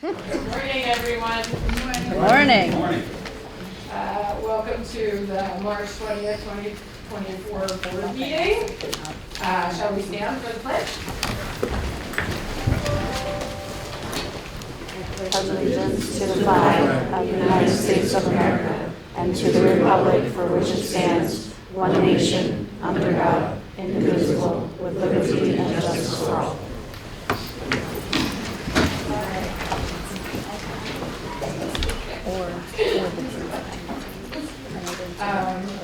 Good morning, everyone. Good morning. Welcome to the March 20th, 2024 board meeting. Shall we stand for the pledge? Allegiance to the flag of the United States of America and to the republic for which it stands, one nation, under God, indivisible, with liberty and justice for all.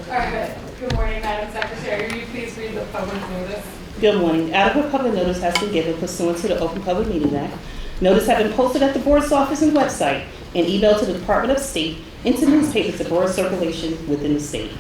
All right. Good morning, Madam Secretary. Will you please read the public notice? Good morning. Adequate public notice has been given pursuant to the Open Public Meetings Act. Notice has been posted at the board's office and website and emailed to the Department of State and to newspapers to board circulation within the state.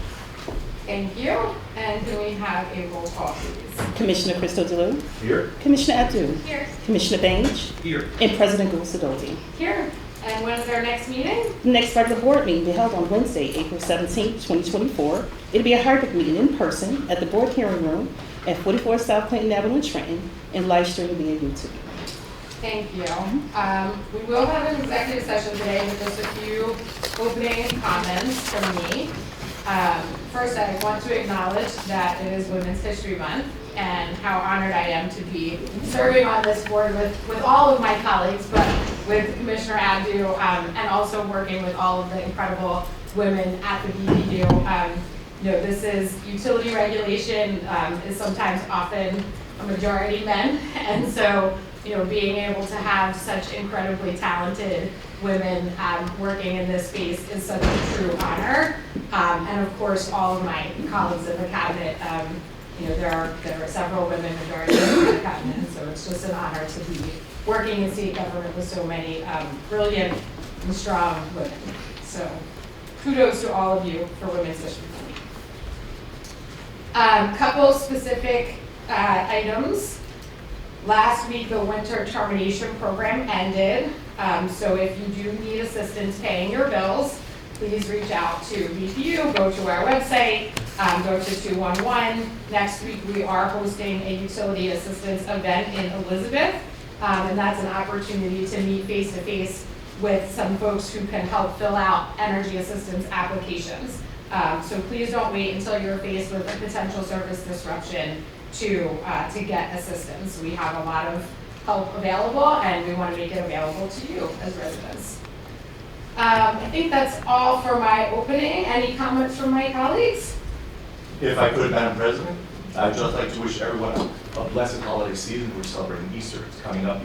Thank you. And can we have a roll call, please? Commissioner Christo DeLue. Here. Commissioner Abdul. Here. Commissioner Bainbridge. Here. And President Gulsadoldi. Here. And when is our next meeting? The next regular board meeting will be held on Wednesday, April 17, 2024. It'll be a hybrid meeting in person at the board hearing room at 44 South Clinton Avenue in Trenton, and live streaming via YouTube. Thank you. We will have an executive session today with just a few opening comments from me. First, I want to acknowledge that it is Women's History Month and how honored I am to be serving on this board with all of my colleagues, but with Commissioner Abdu and also working with all of the incredible women at the BPU. This is utility regulation is sometimes often a majority men, and so being able to have such incredibly talented women working in this space is such a true honor. And of course, all of my colleagues in the cabinet, there are several women majorities in the cabinet, and so it's just an honor to be working in state government with so many brilliant and strong women. So kudos to all of you for Women's History Month. Couple specific items. Last week, the winter termination program ended, so if you do need assistance paying your bills, please reach out to BPU, go to our website, go to 211. Next week, we are hosting a utility assistance event in Elizabeth, and that's an opportunity to meet face-to-face with some folks who can help fill out energy assistance applications. So please don't wait until you're faced with a potential service disruption to get assistance. We have a lot of help available, and we want to make it available to you as residents. I think that's all for my opening. Any comments from my colleagues? If I could, Madam President, I'd just like to wish everyone a blessed holiday season. We're celebrating Easter. It's coming up.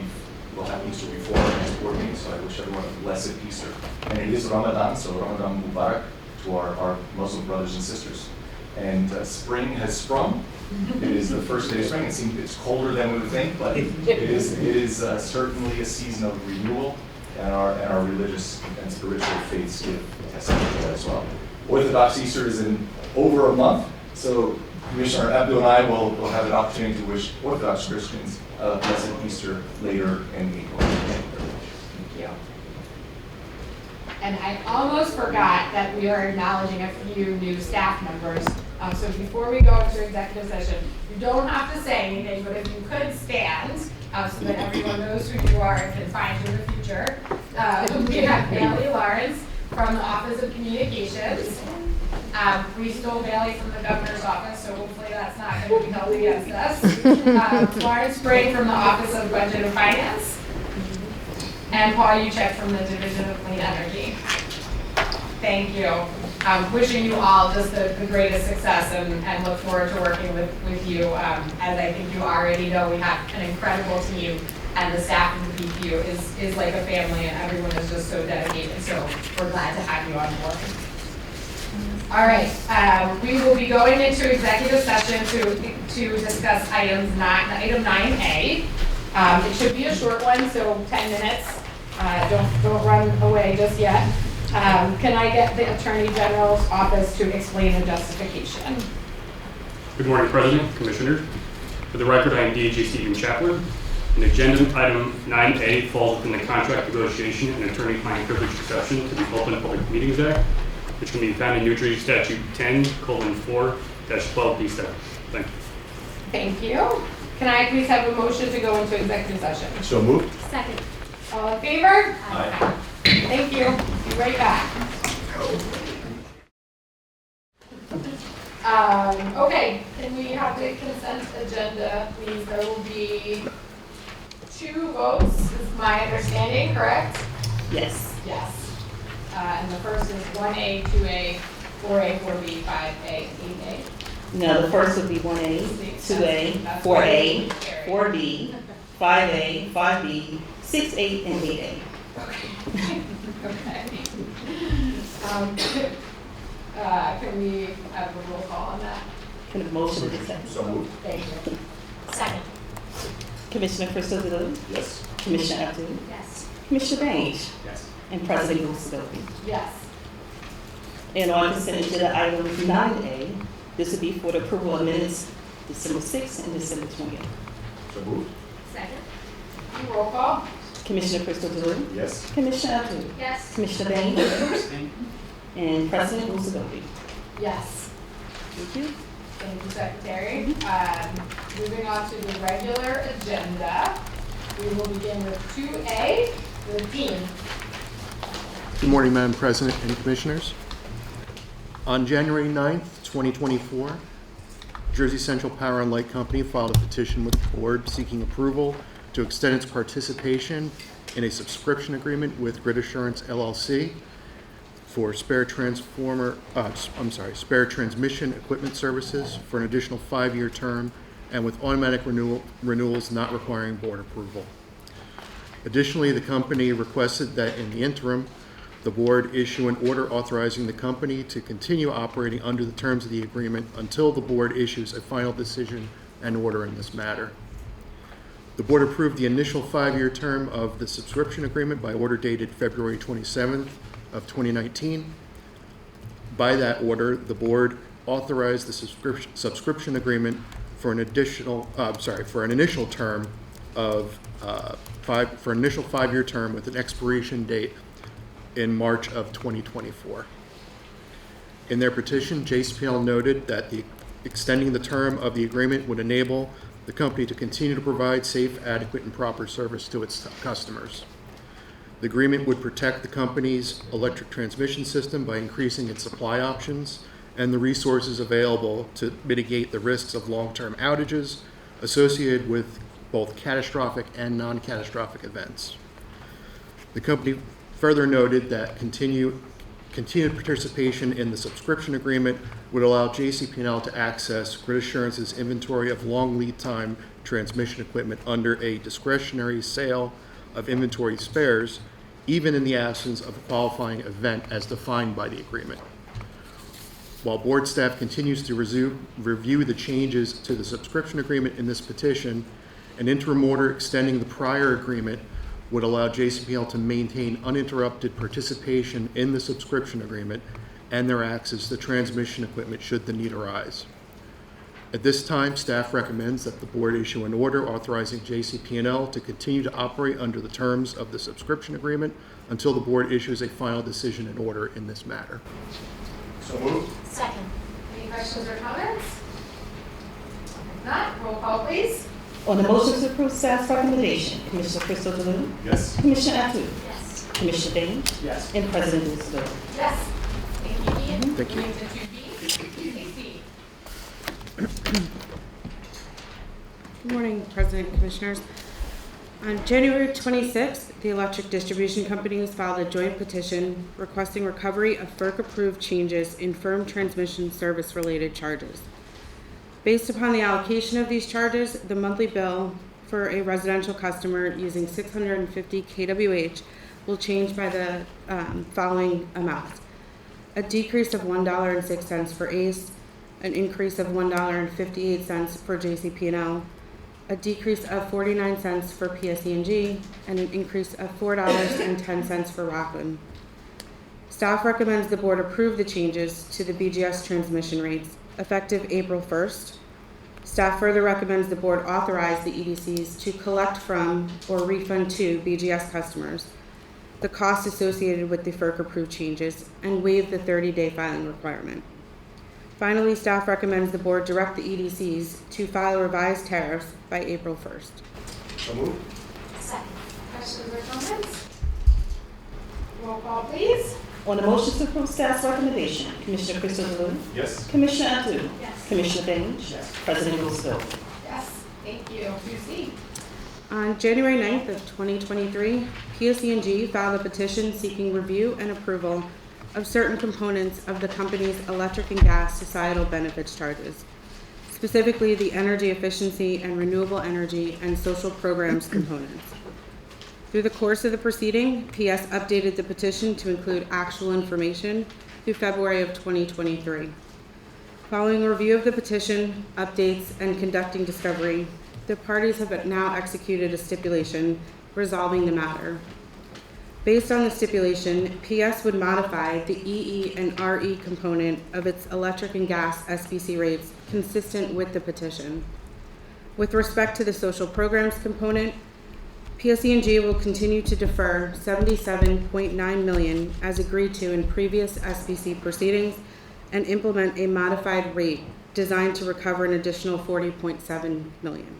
We'll have Easter before our next board meeting, so I wish everyone a blessed Easter. And it is Ramadan, so Ramadan Mubarak to our Muslim brothers and sisters. And spring has sprung. It is the first day of spring. It's colder than we would think, but it is certainly a season of renewal, and our religious and spiritual faiths give testimony to that as well. Orthodox Easter is in over a month, so Commissioner Abdu and I will have an opportunity to wish Orthodox Christians a blessed Easter later in April. Thank you. And I almost forgot that we are acknowledging a few new staff members. So before we go into executive session, you don't have to say anything, but if you could stand so that everyone knows who you are and can find you in the future. We have Bailey Lawrence from the Office of Communications. We stole Bailey from the governor's office, so hopefully that's not going to be held against us. Lawrence Spring from the Office of Budget and Finance. And Paul Uchek from the Division of Clean Energy. Thank you. Wishing you all just the greatest success and look forward to working with you. As I think you already know, we have an incredible team, and the staff of the BPU is like a family, and everyone is just so dedicated. So we're glad to have you on board. All right, we will be going into executive session to discuss item 9A. It should be a short one, so 10 minutes. Don't run away just yet. Can I get the Attorney General's office to explain the justification? Good morning, President, Commissioners. For the record, I am D.J. Stephen Chaplin. And agenda item 9A falls within the contract negotiation and attorney-client privilege exception to the Open Public Meetings Act, which can be found in New Jersey Statute 10:4-12B7. Thank you. Thank you. Can I please have a motion to go into executive session? So moved. Second. All in favor? Aye. Thank you. Be right back. Okay, can we have the consent agenda, please? There will be 2 votes, is my understanding, correct? Yes. Yes. And the first is 1A, 2A, 4A, 4B, 5A, 8A. No, the first would be 1A, 2A, 4A, 4B, 5A, 5B, 6A, and 8A. Okay. Can we have a roll call on that? Can a motion be seconded? So moved. Thank you. Second. Commissioner Crystal Delulu, Yes. Commissioner Abdul, Yes. Commissioner Baines, Yes. and President Lucidoki. Yes. And on consent agenda item 9A, this would be for the approval of minutes December 6th and December 20th. So moved. Second. Roll call? Commissioner Crystal Delulu, Yes. Commissioner Abdul, Yes. Commissioner Baines, and President Lucidoki. Yes. Thank you. Thank you, Secretary. Moving on to the regular agenda, we will begin with 2A, the Dean. Good morning, Madam President and Commissioners. On January 9th, 2024, Jersey Central Power and Light Company filed a petition with the board seeking approval to extend its participation in a subscription agreement with Grid Assurance LLC for spare transmission equipment services for an additional 5-year term and with automatic renewals not requiring board approval. Additionally, the company requested that in the interim, the board issue an order authorizing the company to continue operating under the terms of the agreement until the board issues a final decision and order in this matter. The board approved the initial 5-year term of the subscription agreement by order dated February 27th of 2019. By that order, the board authorized the subscription agreement for an initial term of for an initial 5-year term with an expiration date in March of 2024. In their petition, JCPL noted that extending the term of the agreement would enable the company to continue to provide safe, adequate, and proper service to its customers. The agreement would protect the company's electric transmission system by increasing its supply options and the resources available to mitigate the risks of long-term outages associated with both catastrophic and non-catastrophic events. The company further noted that continued participation in the subscription agreement would allow JCP&L to access Grid Assurance's inventory of long lead time transmission equipment under a discretionary sale of inventory spares, even in the absence of a qualifying event as defined by the agreement. While board staff continues to review the changes to the subscription agreement in this petition, an interim order extending the prior agreement would allow JCPL to maintain uninterrupted participation in the subscription agreement and their access to transmission equipment should the need arise. At this time, staff recommends that the board issue an order authorizing JCP&L to continue to operate under the terms of the subscription agreement until the board issues a final decision and order in this matter. So moved. Second. Any questions or comments? If not, roll call, please. On the motion to approve staff's recommendation, Commissioner Crystal Delulu, Yes. Commissioner Abdul, Yes. Commissioner Baines, Yes. and President Lucidoki. Yes. Thank you, Ian. Thank you. Moving to 2B, Casey. Good morning, President and Commissioners. On January 26th, the electric distribution companies filed a joint petition requesting recovery of FERC-approved changes in firm transmission service-related charges. Based upon the allocation of these charges, the monthly bill for a residential customer using 650 kWh will change by the following amounts: a decrease of $1.06 for ACE, an increase of $1.58 for JCP&L, a decrease of 49 cents for PSE&G, and an increase of $4.10 for Rockland. Staff recommends the board approve the changes to the BGS transmission rates effective April 1st. Staff further recommends the board authorize the EDCs to collect from or refund to BGS customers the costs associated with the FERC-approved changes and waive the 30-day filing requirement. Finally, staff recommends the board direct the EDCs to file revised tariffs by April 1st. So moved. Second. Questions or comments? Roll call, please. On the motion to approve staff's recommendation, Commissioner Crystal Baloo? Yes. Commissioner Atul? Yes. Commissioner Baines? Yes. President Roosevelt? Yes, thank you. QC. On January 9th of 2023, PSE&G filed a petition seeking review and approval of certain components of the company's electric and gas societal benefits charges, specifically the energy efficiency and renewable energy and social programs components. Through the course of the proceeding, PS updated the petition to include actual information through February of 2023. Following a review of the petition, updates, and conducting discovery, the parties have now executed a stipulation resolving the matter. Based on the stipulation, PS would modify the EE and RE component of its electric and gas SBC rates consistent with the petition. With respect to the social programs component, PSE&G will continue to defer $77.9 million as agreed to in previous SBC proceedings and implement a modified rate designed to recover an additional $40.7 million.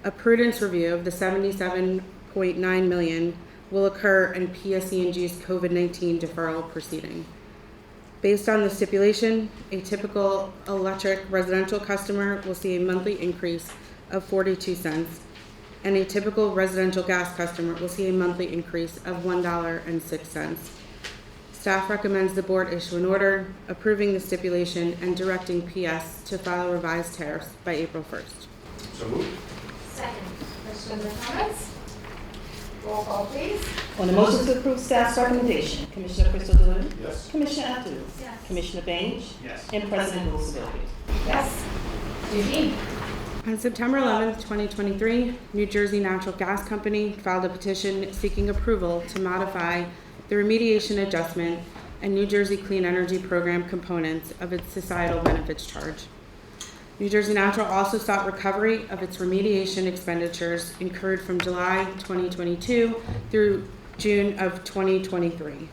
A prudence review of the $77.9 million will occur in PSE&G's COVID-19 deferral proceeding. Based on the stipulation, a typical electric residential customer will see a monthly increase of 42 cents, and a typical residential gas customer will see a monthly increase of $1.06. Staff recommends the board issue an order approving the stipulation and directing PS to file revised tariffs by April 1st. So moved. Second. Questions or comments? Roll call, please. On the motion to approve staff's recommendation, Commissioner Crystal Baloo? Yes. Commissioner Atul? Yes. Commissioner Baines? Yes. And President Roosevelt? Yes. Eugene. On September 11th, 2023, New Jersey Natural Gas Company filed a petition seeking approval to modify the remediation adjustment and New Jersey Clean Energy Program components of its societal benefits charge. New Jersey Natural also sought recovery of its remediation expenditures incurred from July 2022 through June of 2023.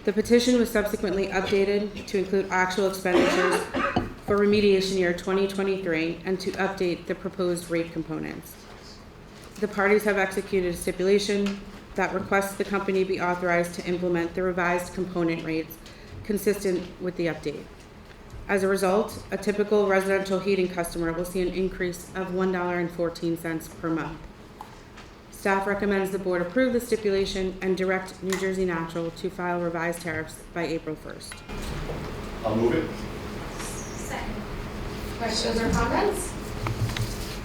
The petition was subsequently updated to include actual expenditures for remediation year 2023 and to update the proposed rate components. The parties have executed a stipulation that requests the company be authorized to implement the revised component rates consistent with the update. As a result, a typical residential heating customer will see an increase of $1.14 per month. Staff recommends the board approve the stipulation and direct New Jersey Natural to file revised tariffs by April 1st. I'll move it. Second. Questions or comments?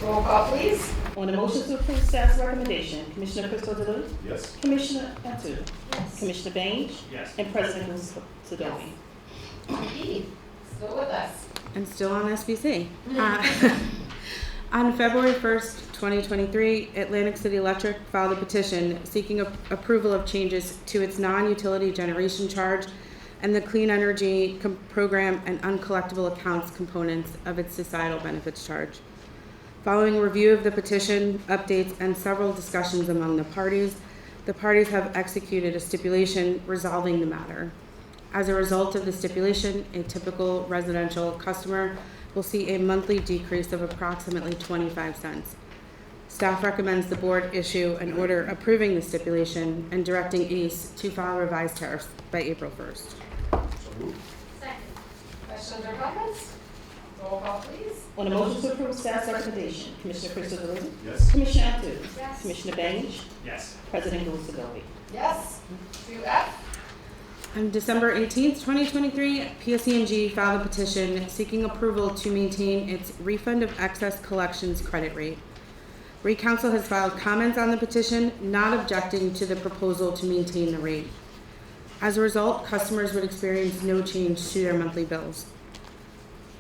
Roll call, please. On the motion to approve staff's recommendation, Commissioner Crystal Baloo? Yes. Commissioner Atul? Yes. Commissioner Baines? Yes. And President Roosevelt? Indeed. Still with us. And still on SBC. On February 1st, 2023, Atlantic City Electric filed a petition seeking approval of changes to its non-utility generation charge and the clean energy program and uncollectible accounts components of its societal benefits charge. Following review of the petition, updates, and several discussions among the parties have executed a stipulation resolving the matter. As a result of the stipulation, a typical residential customer will see a monthly decrease of approximately 25 cents. Staff recommends the board issue an order approving the stipulation and directing ACE to file revised tariffs by April 1st. So moved. Second. Questions or comments? Roll call, please. On the motion to approve staff's recommendation, Commissioner Crystal Baloo? Yes. Commissioner Atul? Yes. Commissioner Baines? Yes. President Roosevelt? Yes. 2F. On December 18th, 2023, PSE&G filed a petition seeking approval to maintain its refund of excess collections credit rate. Rate Counsel has filed comments on the petition, not objecting to the proposal to maintain the rate. As a result, customers would experience no change to their monthly bills.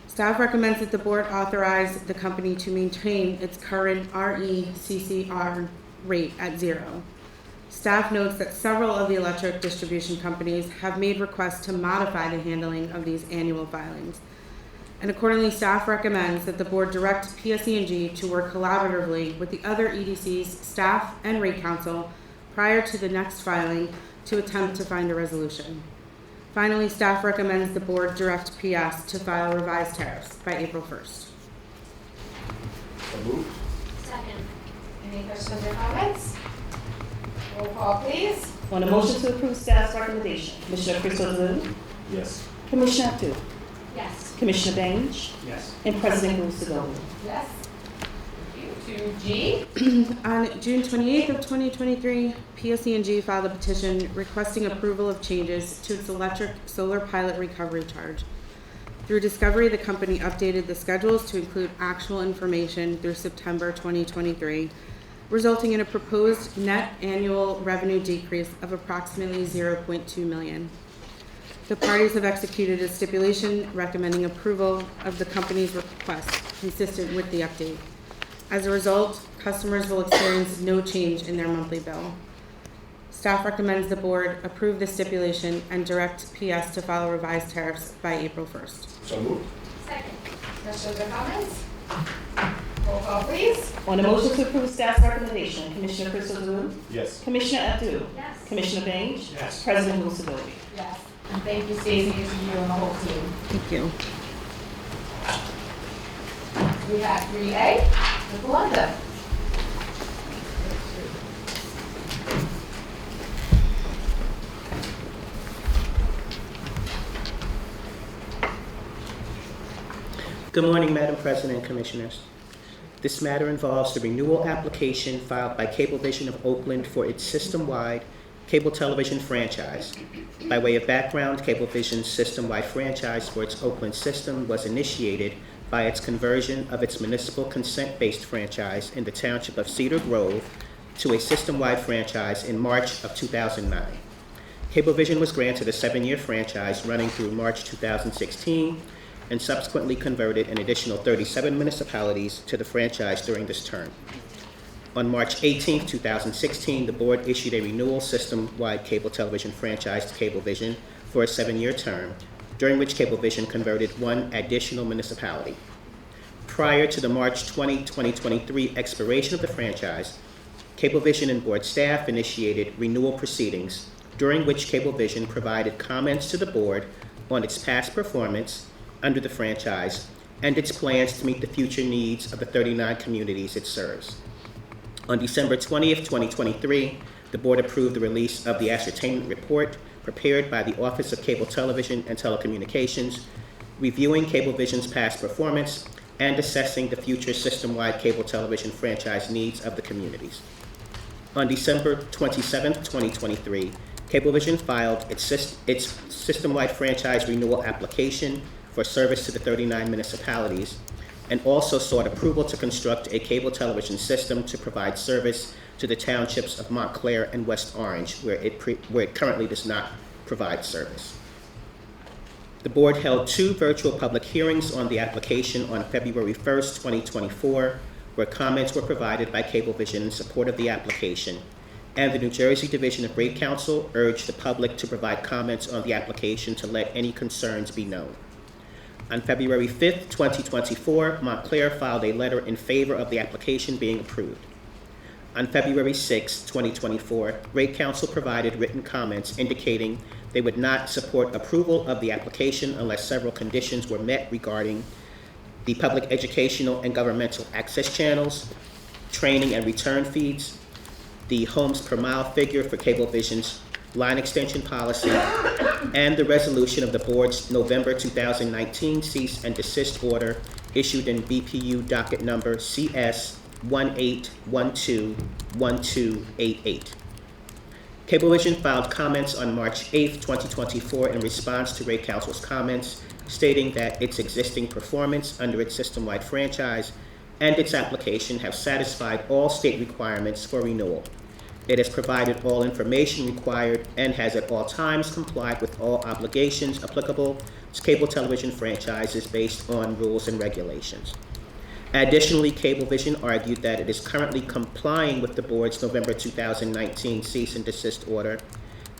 Staff recommends that the board authorize the company to maintain its current RECCR rate at 0. Staff notes that several of the electric distribution companies have made requests to modify the handling of these annual filings. And accordingly, staff recommends that the board direct PSE&G to work collaboratively with the other EDCs, staff, and Rate Counsel prior to the next filing to attempt to find a resolution. Finally, staff recommends the board direct PS to file revised tariffs by April 1st. So moved. Second. Any questions or comments? call, please. On the motion to approve staff's recommendation, Commissioner Christopher, Yes. Commissioner Abdul, Yes. Commissioner Baines, Yes. and President Lucido. Yes. Thank you. To G. On June 28th of 2023, PSE&G filed a petition requesting approval of changes to its electric solar pilot recovery charge. Through discovery, the company updated the schedules to include actual information through September 2023, resulting in a proposed net annual revenue decrease of approximately $0.2 million. The parties have executed a stipulation recommending approval of the company's request consistent with the update. As a result, customers will experience no change in their monthly bill. Staff recommends the board approve the stipulation and direct PS to file revised tariffs by April 1st. So moved. Second. Questions or comments? Roll call, please. On the motion to approve staff's recommendation, Commissioner Christopher, Yes. Commissioner Abdul, Yes. Commissioner Baines, Yes. President Lucido. Yes. And thank you, Stacy, to you and the whole team. Thank you. We have 3A, with Belinda. Good morning, Madam President and Commissioners. This matter involves the renewal application filed by Cablevision of Oakland for its system-wide cable television franchise. By way of background, Cablevision's system-wide franchise for its Oakland system was initiated by its conversion of its municipal consent-based franchise in the township of Cedar Grove to a system-wide franchise in March of 2009. Cablevision was granted a 7-year franchise running through March 2016 and subsequently converted an additional 37 municipalities to the franchise during this term. On March 18, 2016, the board issued a renewal system-wide cable television franchise to Cablevision for a 7-year term, during which Cablevision converted 1 additional municipality. Prior to the March 20, 2023 expiration of the franchise, Cablevision and board staff initiated renewal proceedings, during which Cablevision provided comments to the board on its past performance under the franchise and its plans to meet the future needs of the 39 communities it serves. On December 20th, 2023, the board approved the release of the ascertainment report prepared by the Office of Cable Television and Telecommunications, reviewing Cablevision's past performance and assessing the future system-wide cable television franchise needs of the communities. On December 27th, 2023, Cablevision filed its system-wide franchise renewal application for service to the 39 municipalities, and also sought approval to construct a cable television system to provide service to the townships of Montclair and West Orange, where it currently does not provide service. The board held 2 virtual public hearings on the application on February 1st, 2024, where comments were provided by Cablevision in support of the application, and the New Jersey Division of Rate Counsel urged the public to provide comments on the application to let any concerns be known. On February 5th, 2024, Montclair filed a letter in favor of the application being approved. On February 6, 2024, Rate Counsel provided written comments indicating they would not support approval of the application unless several conditions were met regarding the public educational and governmental access channels, training and return feeds, the homes per mile figure for Cablevision's line extension policy, and the resolution of the board's November 2019 cease and desist order issued in BPU docket number CS 18121288. Cablevision filed comments on March 8, 2024 in response to Rate Counsel's comments, stating that its existing performance under its system-wide franchise and its application have satisfied all state requirements for renewal. It has provided all information required and has at all times complied with all obligations applicable to cable television franchises based on rules and regulations. Additionally, Cablevision argued that it is currently complying with the board's November 2019 cease and desist order,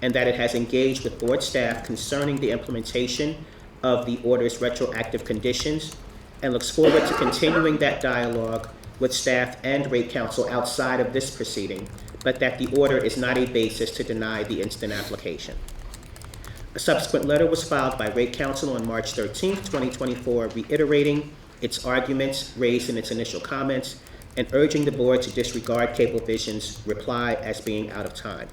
and that it has engaged with board staff concerning the implementation of the order's retroactive conditions, and looks forward to continuing that dialogue with staff and Rate Counsel outside of this proceeding, but that the order is not a basis to deny the instant application. A subsequent letter was filed by Rate Counsel on March 13, 2024, reiterating its arguments raised in its initial comments and urging the board to disregard Cablevision's reply as being out of time.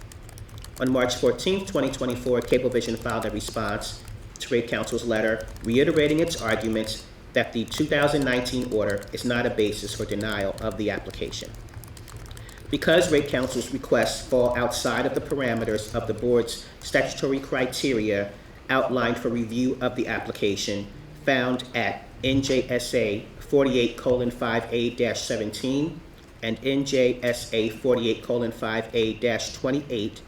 On March 14, 2024, Cablevision filed a response to Rate Council's letter reiterating its arguments that the 2019 order is not a basis for denial of the application. Because Rate Council's requests fall outside of the parameters of the board's statutory criteria outlined for review of the application found at NJSA 48:5A-17 and NJSA 48:5A-28,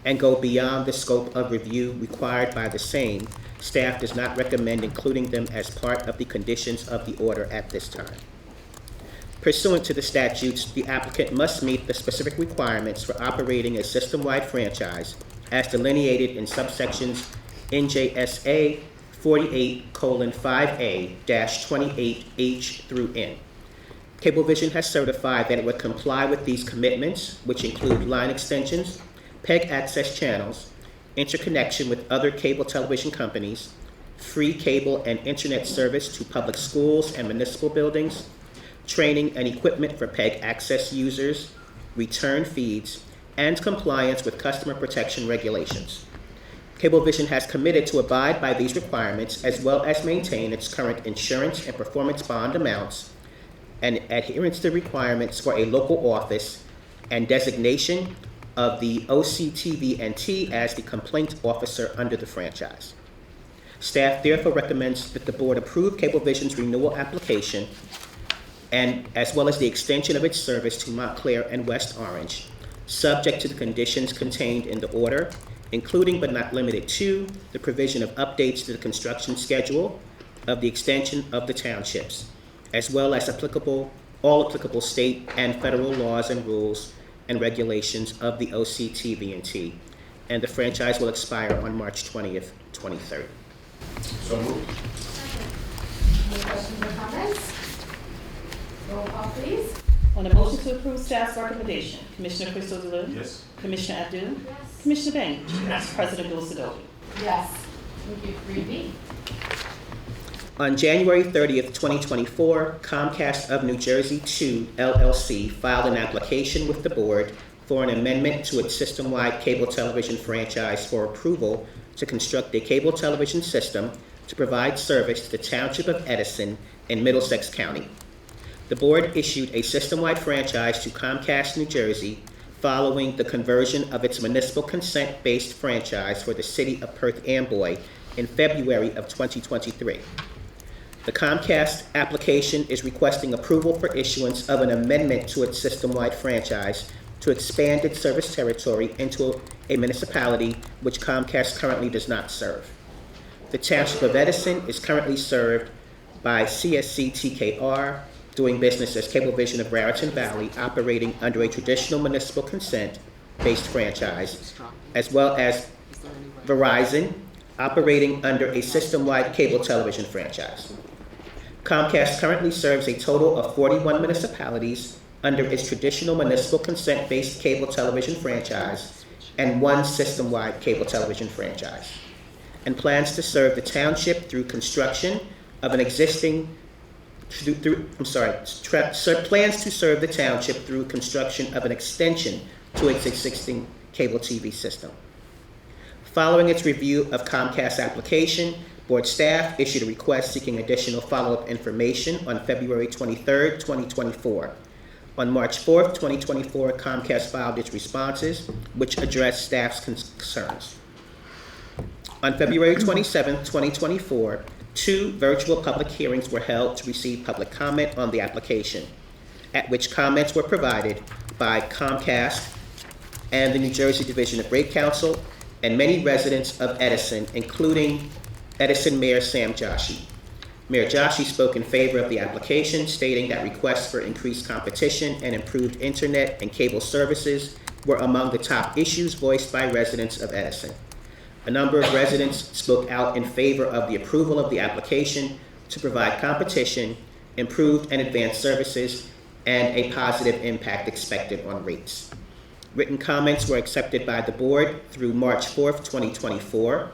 and go beyond the scope of review required by the same, staff does not recommend including them as part of the conditions of the order at this time. Pursuant to the statutes, the applicant must meet the specific requirements for operating a system-wide franchise as delineated in subsections NJSA 48:5A-28H through N. Cablevision has certified that it would comply with these commitments, which include line extensions, PEG access channels, interconnection with other cable television companies, free cable and internet service to public schools and municipal buildings, training and equipment for PEG access users, return feeds, and compliance with customer protection regulations. Cablevision has committed to abide by these requirements as well as maintain its current insurance and performance bond amounts and adherence to requirements for a local office and designation of the OCTV&T as the complaint officer under the franchise. Staff therefore recommends that the board approve Cablevision's renewal application and as well as the extension of its service to Montclair and West Orange, subject to the conditions contained in the order, including but not limited to the provision of updates to the construction schedule of the extension of the townships, as well as all applicable state and federal laws and rules and regulations of the OCTV&T, and the franchise will expire on March 20th, 2030. So moved. Any questions or comments? Roll call, please. On the motion to approve staff's recommendation, Commissioner Crystal Deleu? Yes. Commissioner Abdul? Yes. Commissioner Baines? President Bill Sidoki? Yes. Thank you. Read me. On January 30th, 2024, Comcast of New Jersey II, LLC, filed an application with the board for an amendment to its system-wide cable television franchise for approval to construct a cable television system to provide service to the Township of Edison in Middlesex County. The board issued a system-wide franchise to Comcast New Jersey following the conversion of its municipal consent-based franchise for the city of Perth Amboy in February of 2023. The Comcast application is requesting approval for issuance of an amendment to its system-wide franchise to expand its service territory into a municipality which Comcast currently does not serve. The Township of Edison is currently served by CSC TKR, doing business as Cablevision of Raritan Valley, operating under a traditional municipal consent-based franchise, as well as Verizon, operating under a system-wide cable television franchise. Comcast currently serves a total of 41 municipalities under its traditional municipal consent-based cable television franchise and one system-wide cable television franchise, and plans to serve the township through construction of an existing plans to serve the township through construction of an extension to its existing cable TV system. Following its review of Comcast's application, board staff issued a request seeking additional follow-up information on February 23rd, 2024. On March 4th, 2024, Comcast filed its responses, which addressed staff's concerns. On February 27th, 2024, 2 virtual public hearings were held to receive public comment on the application, at which comments were provided by Comcast and the New Jersey Division of Rate Counsel and many residents of Edison, including Edison Mayor Sam Joshi. Mayor Joshi spoke in favor of the application, stating that requests for increased competition and improved internet and cable services were among the top issues voiced by residents of Edison. A number of residents spoke out in favor of the approval of the application to provide competition, improved and advanced services, and a positive impact expected on rates. Written comments were accepted by the board through March 4th, 2024.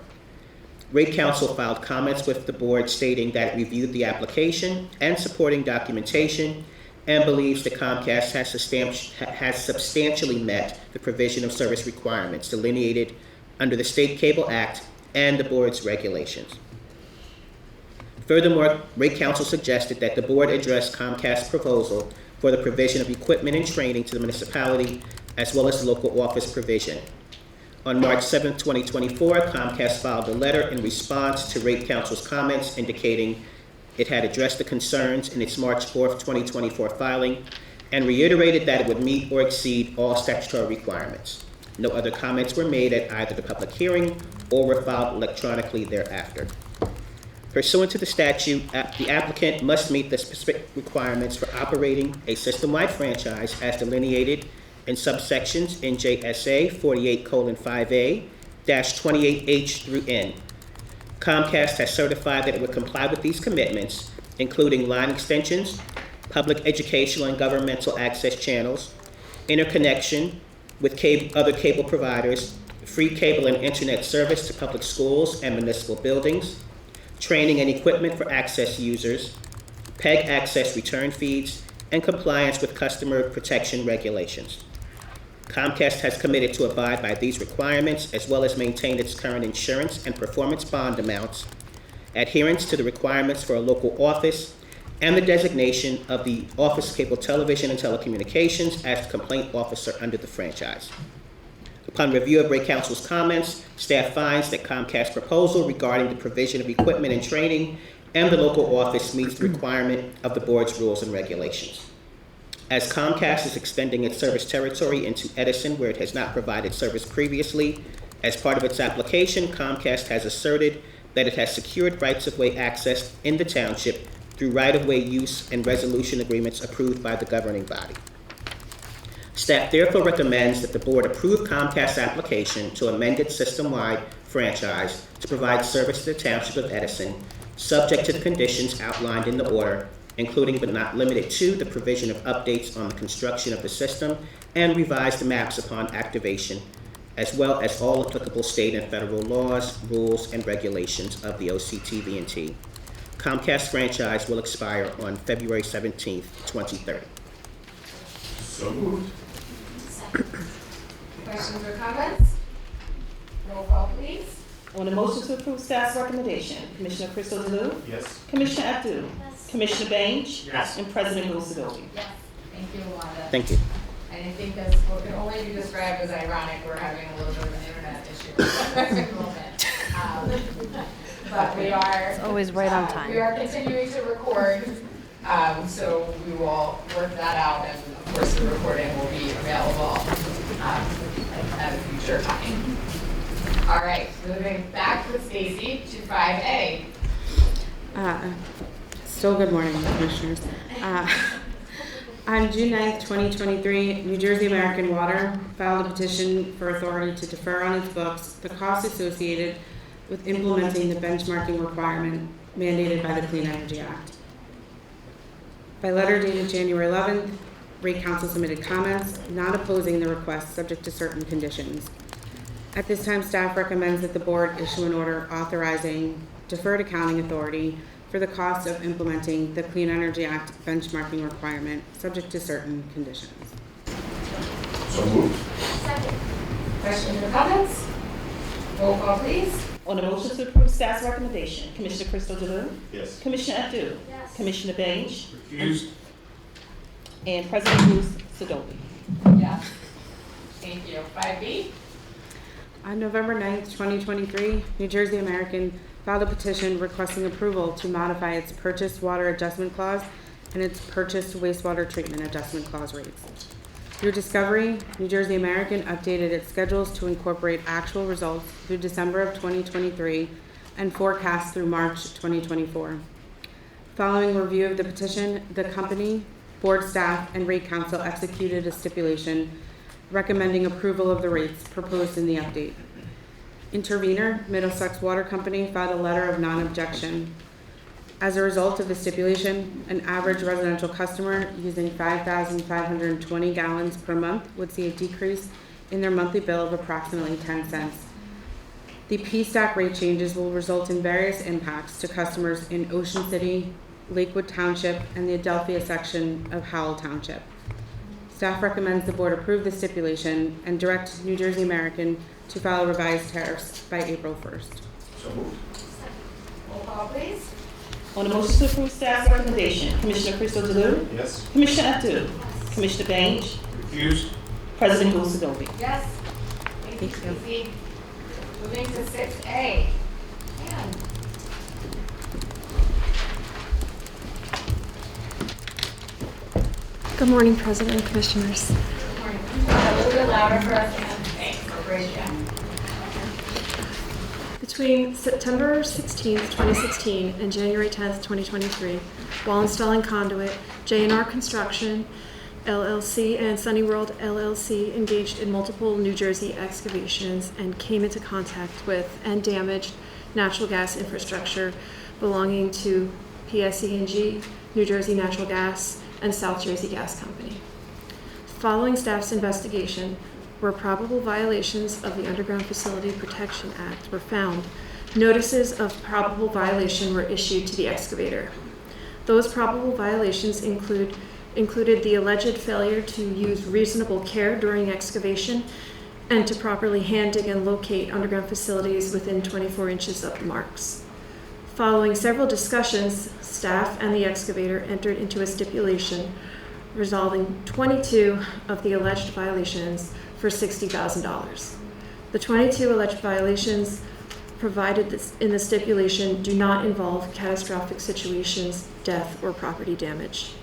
Rate Counsel filed comments with the board stating that it reviewed the application and supporting documentation and believes that Comcast has substantially met the provision of service requirements delineated under the State Cable Act and the board's regulations. Furthermore, Rate Counsel suggested that the board address Comcast's proposal for the provision of equipment and training to the municipality, as well as the local office provision. On March 7, 2024, Comcast filed a letter in response to Rate Counsel's comments indicating it had addressed the concerns in its March 4, 2024 filing and reiterated that it would meet or exceed all statutory requirements. No other comments were made at either the public hearing or were filed electronically thereafter. Pursuant to the statute, the applicant must meet the specific requirements for operating a system-wide franchise as delineated in subsections NJSA 48:5A-28H through N. Comcast has certified that it would comply with these commitments, including line extensions, public educational and governmental access channels, interconnection with other cable providers, free cable and internet service to public schools and municipal buildings, training and equipment for access users, PEG access return feeds, and compliance with customer protection regulations. Comcast has committed to abide by these requirements as well as maintain its current insurance and performance bond amounts, adherence to the requirements for a local office, and the designation of the Office of Cable Television and Telecommunications as the complaint officer under the franchise. Upon review of Rate Counsel's comments, staff finds that Comcast's proposal regarding the provision of equipment and training and the local office meets the requirement of the board's rules and regulations. As Comcast is extending its service territory into Edison, where it has not provided service previously, as part of its application, Comcast has asserted that it has secured rights-of-way access in the township through right-of-way use and resolution agreements approved by the governing body. Staff therefore recommends that the board approve Comcast's application to amend its system-wide franchise to provide service to the township of Edison, subject to the conditions outlined in the order, including but not limited to the provision of updates on the construction of the system and revised maps upon activation, as well as all applicable state and federal laws, rules, and regulations of the OCTV&T. Comcast franchise will expire on February 17th, 2030. So moved. Questions or comments? Roll call, please. On the motion to approve staff's recommendation, Commissioner Crystal DeLu, Yes. Commissioner Abdul, Commissioner Baines, Yes. and President Gosadoki. Yes. Thank you, Wanda. Thank you. And I think that's what can only be described as ironic. We're having a little bit of an internet issue at the moment. But we are. It's always right on time. We are continuing to record, so we will work that out, and of course the recording will be available at a future time. All right, moving back with Stacy to 5A. Still good morning, Commissioners. On June 9th, 2023, New Jersey American Water filed a petition for authority to defer on its books the costs associated with implementing the benchmarking requirement mandated by the Clean Energy Act. By letter dated January 11th, Rate Counsel submitted comments not opposing the request subject to certain conditions. At this time, staff recommends that the board issue an order authorizing deferred accounting authority for the cost of implementing the Clean Energy Act benchmarking requirement subject to certain conditions. So moved. Questions or comments? Roll call, please. On the motion to approve staff's recommendation, Commissioner Crystal DeLu, Yes. Commissioner Abdul, Commissioner Baines, Recused. and President Gosadoki. Yes. Thank you. 5B. On November 9th, 2023, New Jersey American filed a petition requesting approval to modify its purchased water adjustment clause and its purchased wastewater treatment adjustment clause rates. Through discovery, New Jersey American updated its schedules to incorporate actual results through December of 2023 and forecasts through March 2024. Following review of the petition, the company, board staff, and Rate Counsel executed a stipulation recommending approval of the rates proposed in the update. Intervenor, Middlesex Water Company, filed a letter of non-objection. As a result of the stipulation, an average residential customer using 5,520 gallons per month would see a decrease in their monthly bill of approximately 10 cents. The P-stack rate changes will result in various impacts to customers in Ocean City, Lakewood Township, and the Adelphia section of Howell Township. Staff recommends the board approve the stipulation and direct New Jersey American to file revised tariffs by April 1st. So moved. Roll call, please. On the motion to approve staff's recommendation, Commissioner Crystal Delulu? Yes. Commissioner Abdul? Commissioner Baines? Refuse. President Gulsdorf? Yes. Thank you, Tracy. Moving to 6A. Man. Good morning, President and Commissioners. Good morning. A little bit louder for us, Ann. Thanks. Great, yeah. Between September 16, 2016 and January 10, 2023, while installing conduit, J&R Construction LLC and Sunny World LLC engaged in multiple New Jersey excavations and came into contact with and damaged natural gas infrastructure belonging to PSE&G, New Jersey Natural Gas, and South Jersey Gas Company. Following staff's investigation, where probable violations of the Underground Facility Protection Act were found, notices of probable violation were issued to the excavator. Those probable violations included the alleged failure to use reasonable care during excavation and to properly hand dig and locate underground facilities within 24 inches of the marks. Following several discussions, staff and the excavator entered into a stipulation resolving 22 of the alleged violations for $60,000. The 22 alleged violations provided in the stipulation do not involve catastrophic situations, death, or property damage.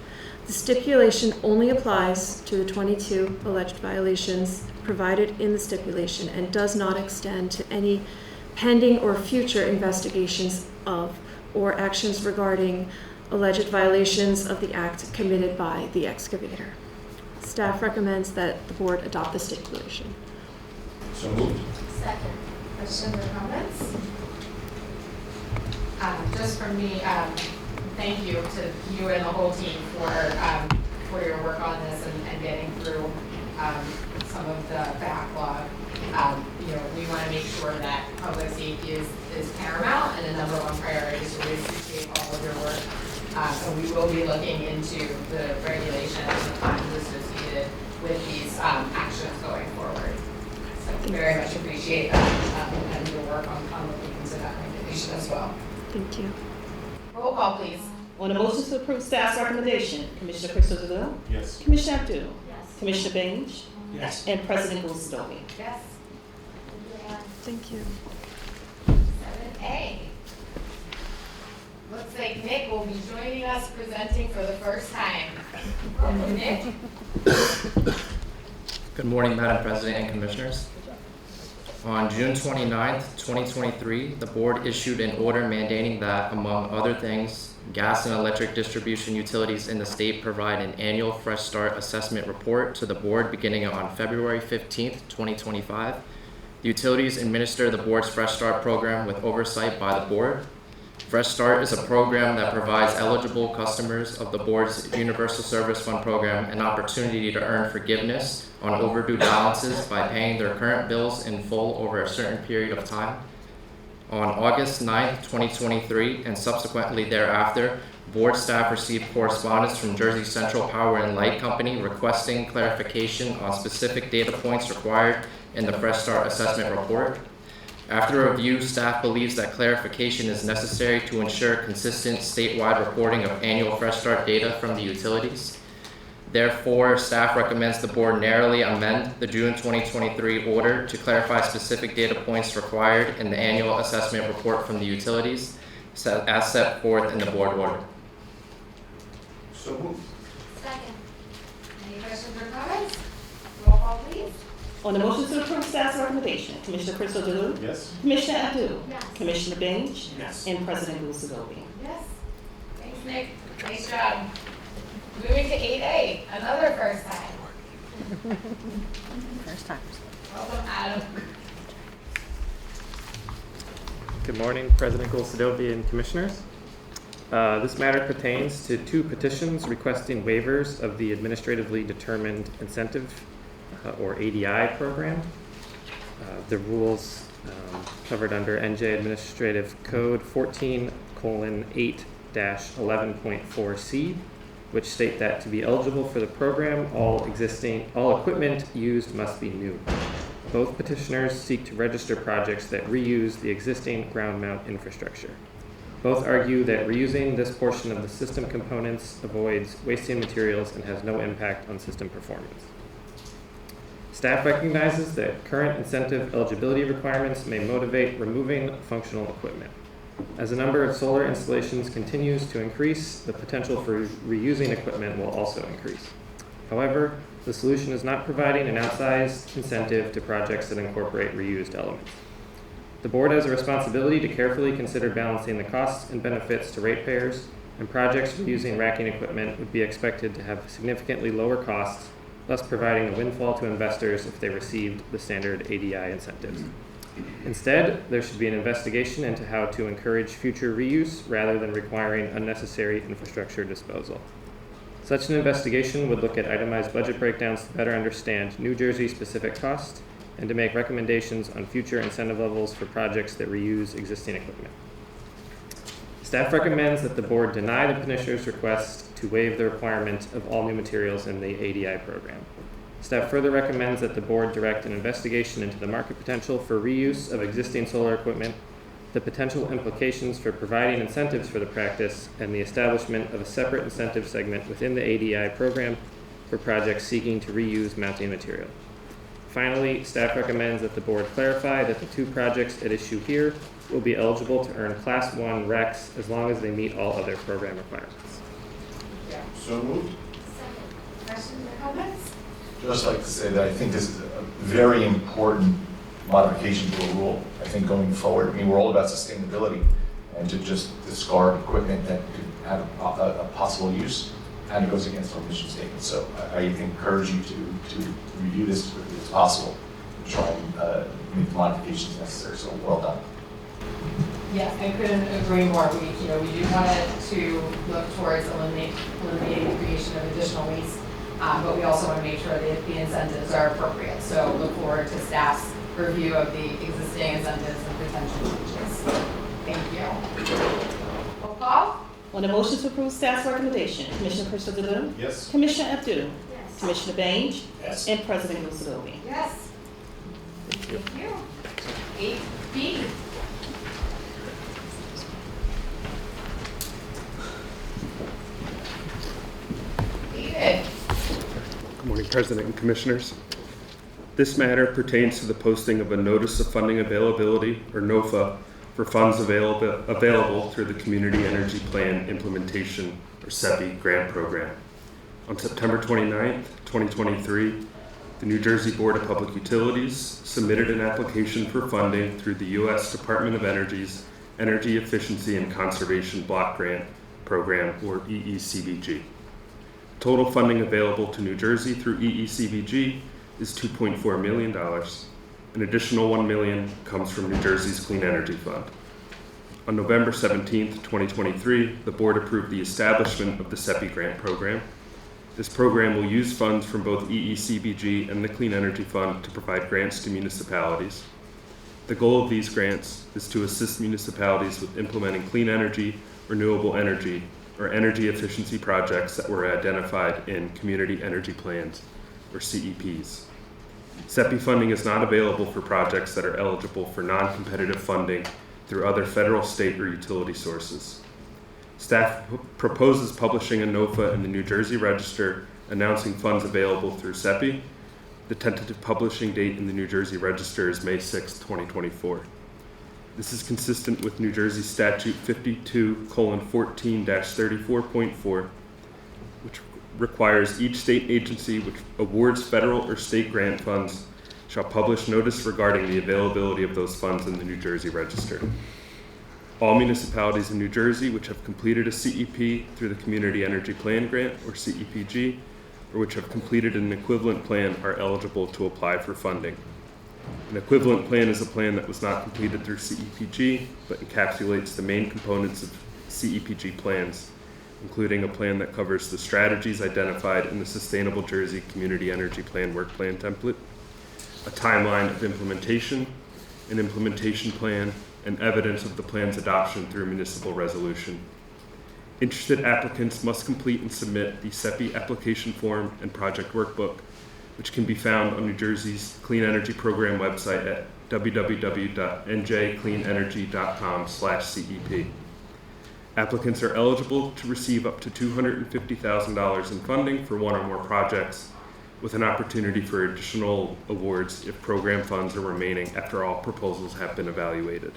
The stipulation only applies to the 22 alleged violations provided in the stipulation and does not extend to any pending or future investigations of or actions regarding alleged violations of the act committed by the excavator. Staff recommends that the board adopt the stipulation. So moved. Second. Questions or comments? Just from me, thank you to you and the whole team for your work on this and getting through some of the backlog. We want to make sure that public safety is paramount and a number one priority, so we appreciate all of your work. And we will be looking into the regulations and the fines associated with these actions going forward. So very much appreciate that and your work on looking into that regulation as well. Thank you. Roll call, please. On the motion to approve staff's recommendation, Commissioner Crystal Delulu? Yes. Commissioner Abdul? Yes. Commissioner Baines? Yes. And President Gulsdorf? Yes. Thank you. 7A. Looks like Nick will be joining us presenting for the first time. Welcome, Nick. Good morning, Madam President and Commissioners. On June 29th, 2023, the board issued an order mandating that, among other things, gas and electric distribution utilities in the state provide an annual Fresh Start assessment report to the board beginning on February 15th, 2025. The utilities administer the board's Fresh Start program with oversight by the board. Fresh Start is a program that provides eligible customers of the board's Universal Service Fund program an opportunity to earn forgiveness on overdue balances by paying their current bills in full over a certain period of time. On August 9th, 2023, and subsequently thereafter, board staff received correspondence from Jersey Central Power and Light Company requesting clarification on specific data points required in the Fresh Start assessment report. After review, staff believes that clarification is necessary to ensure consistent statewide reporting of annual Fresh Start data from the utilities. Therefore, staff recommends the board narrowly amend the June 2023 order to clarify specific data points required in the annual assessment report from the utilities as set forth in the board order. So moved. Second. Any questions or comments? Roll call, please. On the motion to approve staff's recommendation, Commissioner Crystal Delulu? Yes. Commissioner Abdul? Yes. Commissioner Baines? Yes. And President Gulsdorf? Yes. Thanks, Nick. Nice job. Moving to 8A, another first time. First time. Welcome, Adam. Good morning, President Gulsdorf and Commissioners. This matter pertains to two petitions requesting waivers of the Administratively Determined Incentive, or ADI program. The rules covered under NJ Administrative Code 14:8 11.4C, which state that to be eligible for the program, all equipment used must be new. Both petitioners seek to register projects that reuse the existing ground mount infrastructure. Both argue that reusing this portion of the system components avoids wasting materials and has no impact on system performance. Staff recognizes that current incentive eligibility requirements may motivate removing functional equipment. As the number of solar installations continues to increase, the potential for reusing equipment will also increase. However, the solution is not providing an outsized incentive to projects that incorporate reused elements. The board has a responsibility to carefully consider balancing the costs and benefits to ratepayers, and projects reusing racking equipment would be expected to have significantly lower costs, thus providing a windfall to investors if they received the standard ADI incentives. Instead, there should be an investigation into how to encourage future reuse rather than requiring unnecessary infrastructure disposal. Such an investigation would look at itemized budget breakdowns to better understand New Jersey-specific costs and to make recommendations on future incentive levels for projects that reuse existing equipment. Staff recommends that the board deny the petitioner's request to waive the requirement of all new materials in the ADI program. Staff further recommends that the board direct an investigation into the market potential for reuse of existing solar equipment, the potential implications for providing incentives for the practice, and the establishment of a separate incentive segment within the ADI program for projects seeking to reuse mounting material. Finally, staff recommends that the board clarify that the two projects at issue here will be eligible to earn Class 1 RECs as long as they meet all other program requirements. So moved. Questions or comments? Just like to say that I think this is a very important modification to a rule. I think going forward, I mean, we're all about sustainability, and to just discard equipment that could have a possible use kind of goes against our mission statement. So I encourage you to review this as quickly as possible and try and make the modifications necessary. So well done. Yes, I couldn't agree more. We do want to look towards eliminating the creation of additional waste, but we also want to make sure that the incentives are appropriate. So look forward to staff's review of the existing incentives and potential changes. Thank you. Roll call. On the motion to approve staff's recommendation, Commissioner Christopher, Yes. Commissioner Abdul, Yes. Commissioner Baines, Yes. and President Lucidovi. Yes. Thank you. 8B. David. Good morning, President and Commissioners. This matter pertains to the posting of a Notice of Funding Availability, or NOFA, for funds available through the Community Energy Plan Implementation, or CEPI, grant program. On September 29th, 2023, the New Jersey Board of Public Utilities submitted an application for funding through the U.S. Department of Energy's Energy Efficiency and Conservation Block Grant Program, or EECBG. Total funding available to New Jersey through EECBG is $2.4 million. An additional $1 million comes from New Jersey's Clean Energy Fund. On November 17th, 2023, the board approved the establishment of the CEPI grant program. This program will use funds from both EECBG and the Clean Energy Fund to provide grants to municipalities. The goal of these grants is to assist municipalities with implementing clean energy, renewable energy, or energy efficiency projects that were identified in Community Energy Plans, or CEPs. CEPI funding is not available for projects that are eligible for non-competitive funding through other federal, state, or utility sources. Staff proposes publishing a NOFA in the New Jersey Register announcing funds available through CEPI. The tentative publishing date in the New Jersey Register is May 6, 2024. This is consistent with New Jersey Statute 52:14-34.4, which requires each state agency which awards federal or state grant funds shall publish notice regarding the availability of those funds in the New Jersey Register. All municipalities in New Jersey which have completed a CEP through the Community Energy Plan Grant, or CEPG, or which have completed an equivalent plan are eligible to apply for funding. An equivalent plan is a plan that was not completed through CEPG, but encapsulates the main components of CEPG plans, including a plan that covers the strategies identified in the Sustainable Jersey Community Energy Plan Work Plan template, a timeline of implementation, an implementation plan, and evidence of the plan's adoption through municipal resolution. Interested applicants must complete and submit the SEPI application form and project workbook, which can be found on New Jersey's Clean Energy Program website at www.njcleanenergy.com/CEP. Applicants are eligible to receive up to $250,000 in funding for one or more projects, with an opportunity for additional awards if program funds are remaining after all proposals have been evaluated.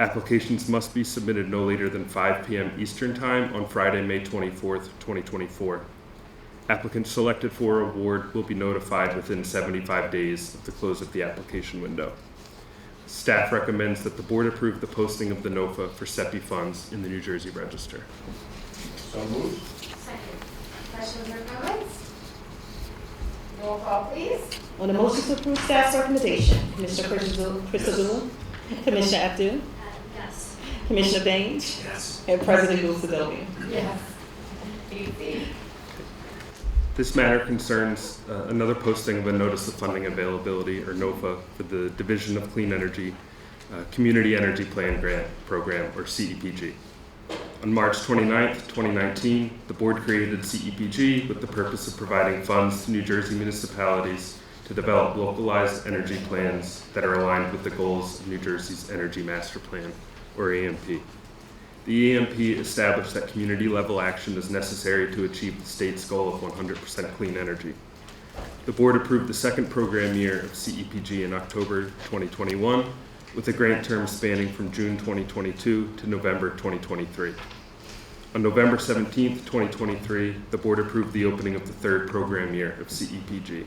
Applications must be submitted no later than 5 p.m. Eastern Time on Friday, May 24th, 2024. Applicants selected for award will be notified within 75 days of the close of the application window. Staff recommends that the board approve the posting of the NOFA for SEPI funds in the New Jersey Register. So moved. Second. Questions or comments? Roll call, please. On the motion to approve staff's recommendation, Commissioner Christodoulou, Commissioner Abdul, Yes. Commissioner Baines, Yes. and President Gulsdove. Yes. 8C. This matter concerns another posting of a Notice of Funding Availability, or NOFA, for the Division of Clean Energy Community Energy Plan Grant Program, or CEPG. On March 29th, 2019, the board created CEPG with the purpose of providing funds to New Jersey municipalities to develop localized energy plans that are aligned with the goals of New Jersey's Energy Master Plan, or EMP. The EMP established that community-level action is necessary to achieve the state's goal of 100% clean energy. The board approved the second program year of CEPG in October 2021, with a grant term spanning from June 2022 to November 2023. On November 17th, 2023, the board approved the opening of the third program year of CEPG.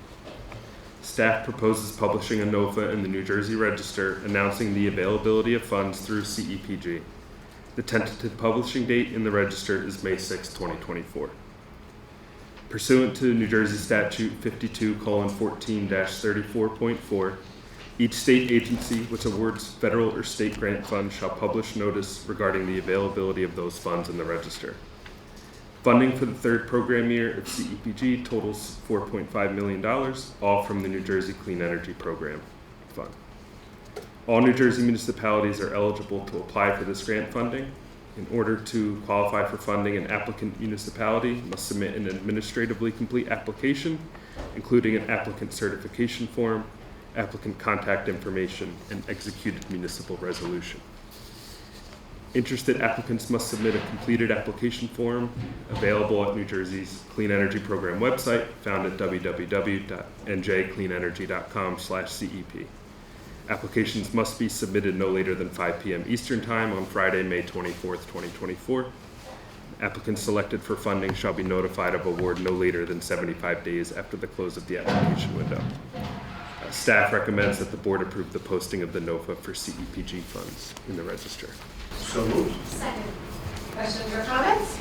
Staff proposes publishing a NOFA in the New Jersey Register announcing the availability of funds through CEPG. The tentative publishing date in the Register is May 6, 2024. Pursuant to New Jersey Statute 52:14-34.4, each state agency which awards federal or state grant funds shall publish notice regarding the availability of those funds in the Register. Funding for the third program year of CEPG totals $4.5 million, all from the New Jersey Clean Energy Program Fund. All New Jersey municipalities are eligible to apply for this grant funding. In order to qualify for funding, an applicant municipality must submit an administratively complete application, including an applicant certification form, applicant contact information, and executed municipal resolution. Interested applicants must submit a completed application form available at New Jersey's Clean Energy Program website, found at www.njcleanenergy.com/CEP. Applications must be submitted no later than 5 p.m. Eastern Time on Friday, May 24th, 2024. Applicants selected for funding shall be notified of award no later than 75 days after the close of the application window. Staff recommends that the board approve the posting of the NOFA for CEPG funds in the Register. So moved. Second. Questions or comments?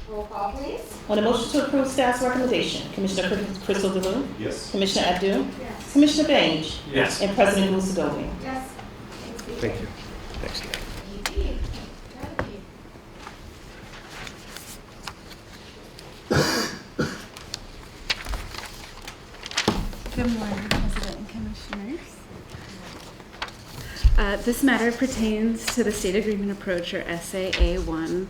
Roll call, please. On the motion to approve staff's recommendation, Commissioner Christodoulou, Yes. Commissioner Abdul, Yes. Commissioner Baines, Yes. and President Gulsdove. Yes. Thank you. Thanks, Dan. 8D. Good morning, President and Commissioners. This matter pertains to the State Agreement Approach, or SAA1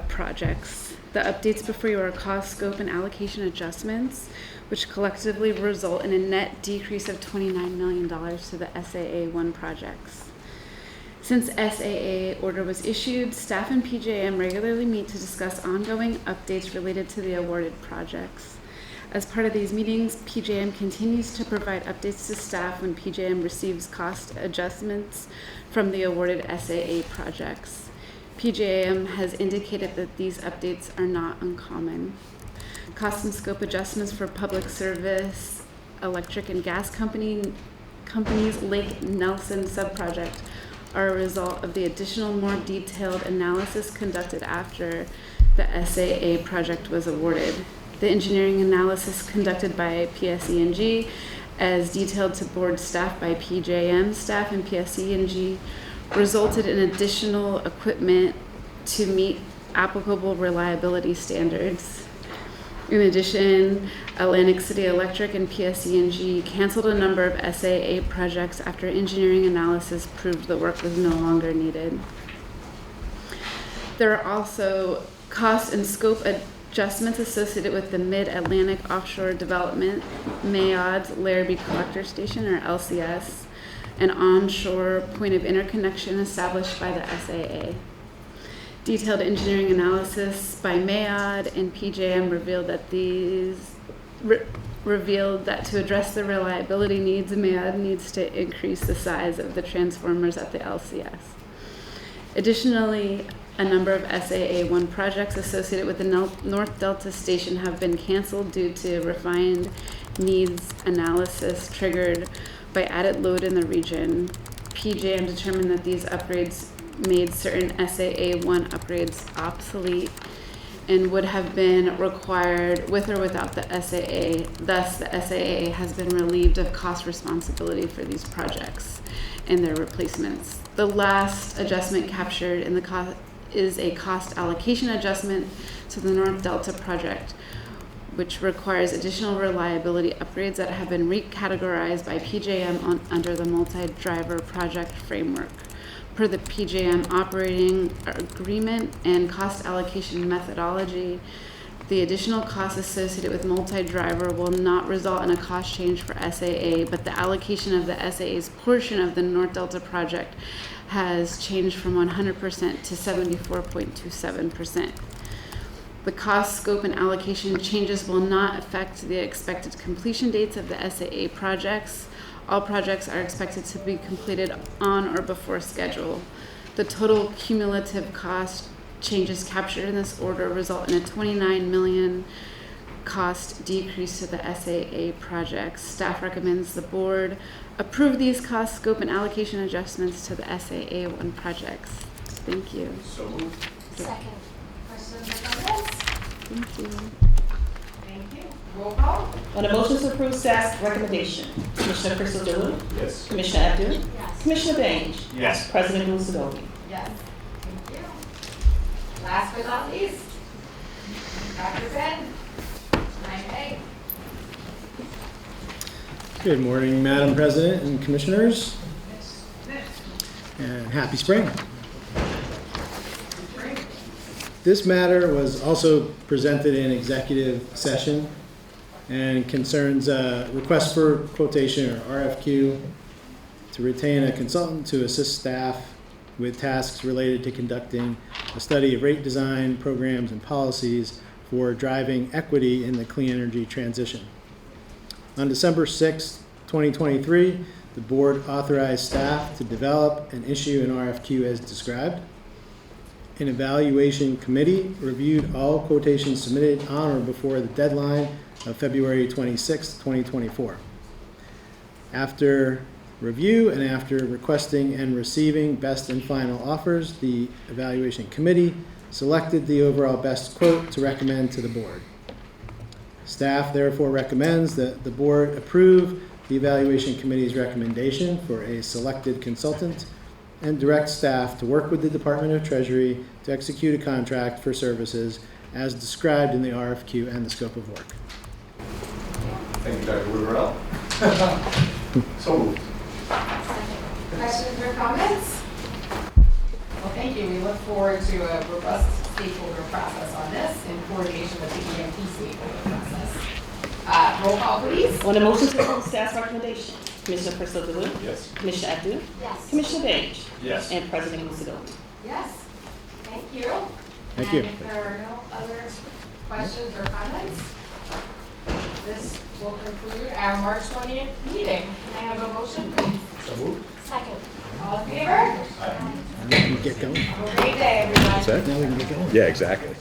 projects. The updates before you are cost, scope, and allocation adjustments, which collectively result in a net decrease of $29 million to the SAA1 projects. Since SAA order was issued, staff and PJM regularly meet to discuss ongoing updates related to the awarded projects. As part of these meetings, PJM continues to provide updates to staff when PJM receives cost adjustments from the awarded SAA projects. PJM has indicated that these updates are not uncommon. Cost and scope adjustments for public service, electric and gas companies Lake Nelson subproject are a result of the additional, more detailed analysis conducted after the SAA project was awarded. The engineering analysis conducted by PSE&G, as detailed to board staff by PJM staff and PSE&G, resulted in additional equipment to meet applicable reliability standards. In addition, Atlantic City Electric and PSE&G canceled a number of SAA projects after engineering analysis proved the work was no longer needed. There are also cost and scope adjustments associated with the Mid-Atlantic Offshore Development, MAOD's Larrabee Collector Station, or LCS, an onshore point of interconnection established by the SAA. Detailed engineering analysis by MAOD and PJM revealed that to address the reliability needs, MAOD needs to increase the size of the transformers at the LCS. Additionally, a number of SAA1 projects associated with the North Delta Station have been canceled due to refined needs analysis triggered by added load in the region. PJM determined that these upgrades made certain SAA1 upgrades obsolete and would have been required with or without the SAA. Thus, the SAA has been relieved of cost responsibility for these projects and their replacements. The last adjustment captured in the cost is a cost allocation adjustment to the North Delta project, which requires additional reliability upgrades that have been recategorized by PJM under the multi-driver project framework. Per the PJM operating agreement and cost allocation methodology, the additional costs associated with multi-driver will not result in a cost change for SAA, but the allocation of the SAA's portion of the North Delta project has changed from 100% to 74.27%. The cost, scope, and allocation changes will not affect the expected completion dates of the SAA projects. All projects are expected to be completed on or before schedule. The total cumulative cost changes captured in this order result in a $29 million cost decrease to the SAA projects. Staff recommends the board approve these cost, scope, and allocation adjustments to the SAA1 projects. Thank you. So moved. Second. Questions or comments? Thank you. Thank you. Roll call? On a motion to approve staff's recommendation, Commissioner Crystal Dillon, Yes. Commissioner Abdul, Yes. Commissioner Bange, Yes. President Glusadovy. Yes. Thank you. Last but not least, Dr. Ben, 9A. Good morning, Madam President and Commissioners, and happy spring. This matter was also presented in executive session and concerns a request for quotation, or RFQ, to retain a consultant to assist staff with tasks related to conducting a study of rate design, programs, and policies for driving equity in the clean energy transition. On December 6, 2023, the board authorized staff to develop and issue an RFQ as described. An evaluation committee reviewed all quotations submitted on or before the deadline of February 26, 2024. After review and after requesting and receiving best and final offers, the evaluation committee selected the overall best quote to recommend to the board. Staff therefore recommends that the board approve the evaluation committee's recommendation for a selected consultant and direct staff to work with the Department of Treasury to execute a contract for services as described in the RFQ and the scope of work. Thank you, Dr. Woodwell. So moved. Questions or comments? Well, thank you. We look forward to a robust stakeholder process on this in coordination with the EMP stakeholder process. Roll call, please. On a motion to approve staff's recommendation, Commissioner Crystal Dillon, Yes. Commissioner Abdul, Yes. Commissioner Bange, Yes. and President Glusadovy. Yes. Thank you. Thank you. And if there are no other questions or comments, this will conclude our March 20th meeting. Can I have a motion, please? So moved. Second. All in favor? Aye. Now we can get going. Have a great day, everyone. Now we can get going. Yeah, exactly.